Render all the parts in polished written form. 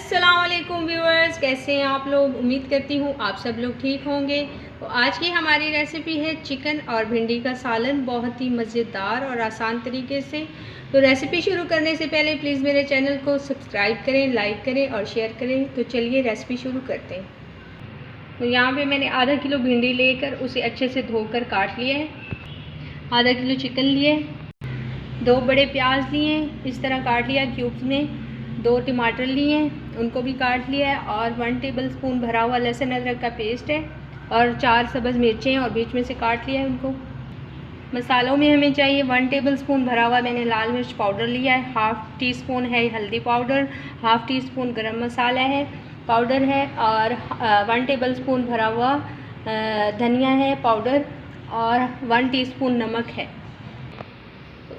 अस्सलाम वालेकुम व्यूअर्स, कैसे हैं आप लोग। उम्मीद करती हूँ आप सब लोग ठीक होंगे। तो आज की हमारी रेसिपी है चिकन और भिंडी का सालन, बहुत ही मज़ेदार और आसान तरीके से। तो रेसिपी शुरू करने से पहले प्लीज़ मेरे चैनल को सब्सक्राइब करें, लाइक करें और शेयर करें। तो चलिए रेसिपी शुरू करते हैं। तो यहाँ पे मैंने आधा किलो भिंडी लेकर उसे अच्छे से धोकर काट लिया है। आधा किलो चिकन लिए, 2 बड़े प्याज लिए, इस तरह काट लिया क्यूब्स में। 2 टमाटर लिए, उनको भी काट लिया है। और 1 टेबलस्पून भरा हुआ लहसुन अदरक का पेस्ट है और 4 सब्ज़ मिर्चें और बीच में से काट लिया है उनको। मसालों में हमें चाहिए 1 टेबलस्पून भरा हुआ मैंने लाल मिर्च पाउडर लिया है, हाफ़ टी स्पून है हल्दी पाउडर, हाफ़ टी स्पून गरम मसाला है पाउडर है, और 1 टेबलस्पून भरा हुआ धनिया है पाउडर, और 1 टीस्पून नमक है।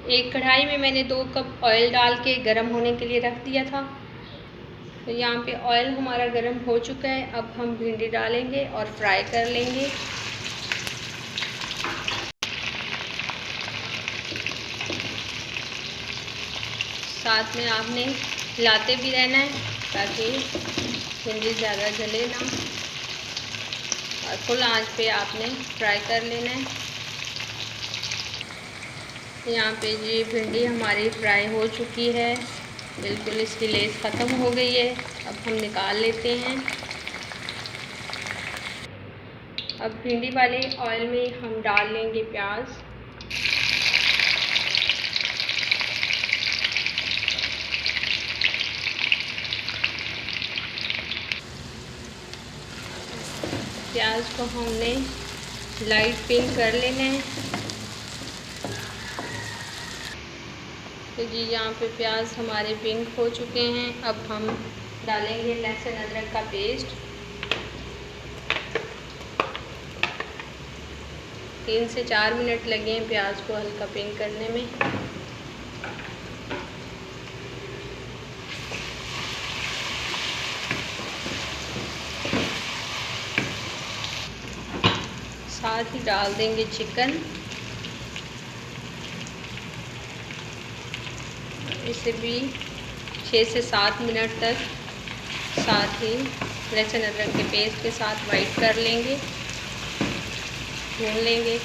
एक कढ़ाई में मैंने 2 कप ऑयल डाल के गरम होने के लिए रख दिया था। तो यहाँ पे ऑयल हमारा गरम हो चुका है। अब हम भिंडी डालेंगे और फ्राई कर लेंगे। साथ में आपने हिलाते भी रहना है ताकि भिंडी ज़्यादा जले ना, और फुल आंच पे आपने फ्राई कर लेना है। यहाँ पे जी भिंडी हमारी फ्राई हो चुकी है, बिल्कुल इसकी लेस ख़त्म हो गई है। अब हम निकाल लेते हैं। अब भिंडी वाले ऑयल में हम डाल लेंगे प्याज। प्याज को हमने लाइट पिंक कर लेना है। तो जी यहाँ पे प्याज हमारे पिंक हो चुके हैं। अब हम डालेंगे लहसुन अदरक का पेस्ट। 3 से 4 मिनट लगे हैं प्याज को हल्का पिंक करने में। साथ ही डाल देंगे चिकन। इसे भी 6 से 7 मिनट तक साथ ही लहसुन अदरक के पेस्ट के साथ वाइट कर लेंगे, भून लेंगे।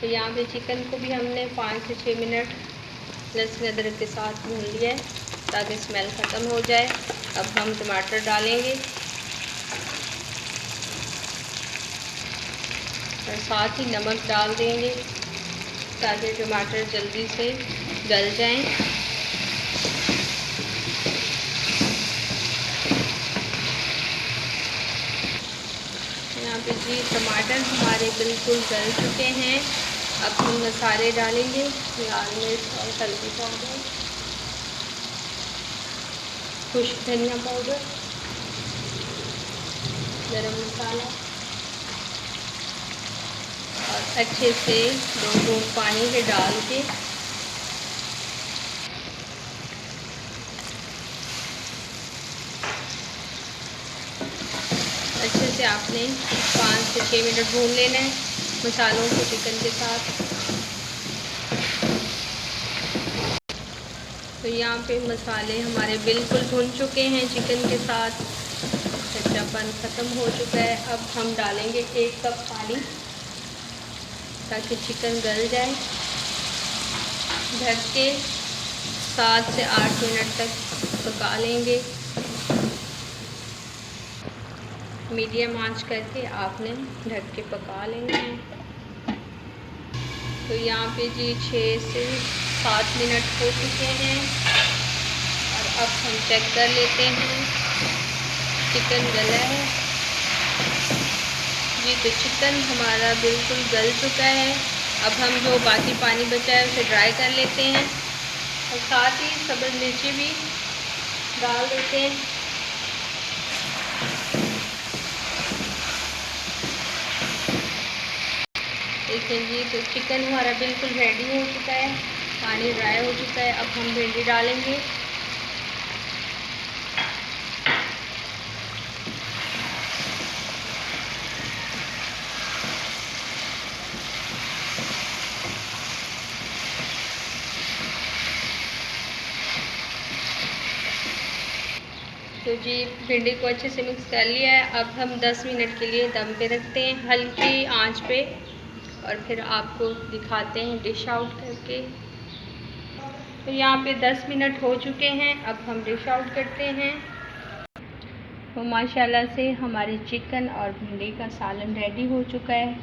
तो यहाँ पे चिकन को भी हमने 5 से 6 मिनट लहसुन अदरक के साथ भून लिया है ताकि स्मेल ख़त्म हो जाए। अब हम टमाटर डालेंगे और साथ ही नमक डाल देंगे ताकि टमाटर जल्दी से गल जाएं। यहाँ पे जी टमाटर हमारे बिल्कुल गल चुके हैं। अब हम मसाले डालेंगे, लाल मिर्च और हल्दी पाउडर, खुश्क धनिया पाउडर, गरम मसाला, और अच्छे से 2 बूंद पानी के डाल के अच्छे से आपने 5 से 6 मिनट भून लेना है मसालों को चिकन के साथ। तो यहाँ पे मसाले हमारे बिल्कुल भुन चुके हैं, चिकन के साथ कच्चापन ख़त्म हो चुका है। अब हम डालेंगे 1 कप पानी ताकि चिकन गल जाए। ढक के 7 से 8 मिनट तक पका लेंगे। मीडियम आंच करके आपने ढक के पका लेना है। तो यहाँ पे जी 6 से 7 मिनट हो चुके हैं और अब हम चेक कर लेते हैं चिकन गला है जी। तो चिकन हमारा बिल्कुल गल चुका है। अब हम जो बाकी पानी बचा है उसे ड्राई कर लेते हैं और साथ ही सब्ज़ मिर्ची भी डाल देते हैं। देखिए जी, तो चिकन हमारा बिल्कुल रेडी हो चुका है, पानी ड्राई हो चुका है। अब हम भिंडी डालेंगे। तो जी भिंडी को अच्छे से मिक्स कर लिया है। अब हम 10 मिनट के लिए दम पे रखते हैं हल्की आंच पे, और फिर आपको दिखाते हैं डिश आउट करके। तो यहाँ पे 10 मिनट हो चुके हैं, अब हम डिश आउट करते हैं। तो माशाल्लाह से हमारी चिकन और भिंडी का सालन रेडी हो चुका है।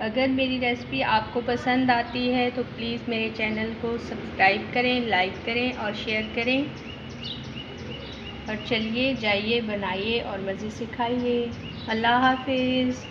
अगर मेरी रेसिपी आपको पसंद आती है तो प्लीज़ मेरे चैनल को सब्सक्राइब करें, लाइक करें और शेयर करें। और चलिए जाइए बनाइए और मज़े से खाइए। अल्लाह हाफ़िज़।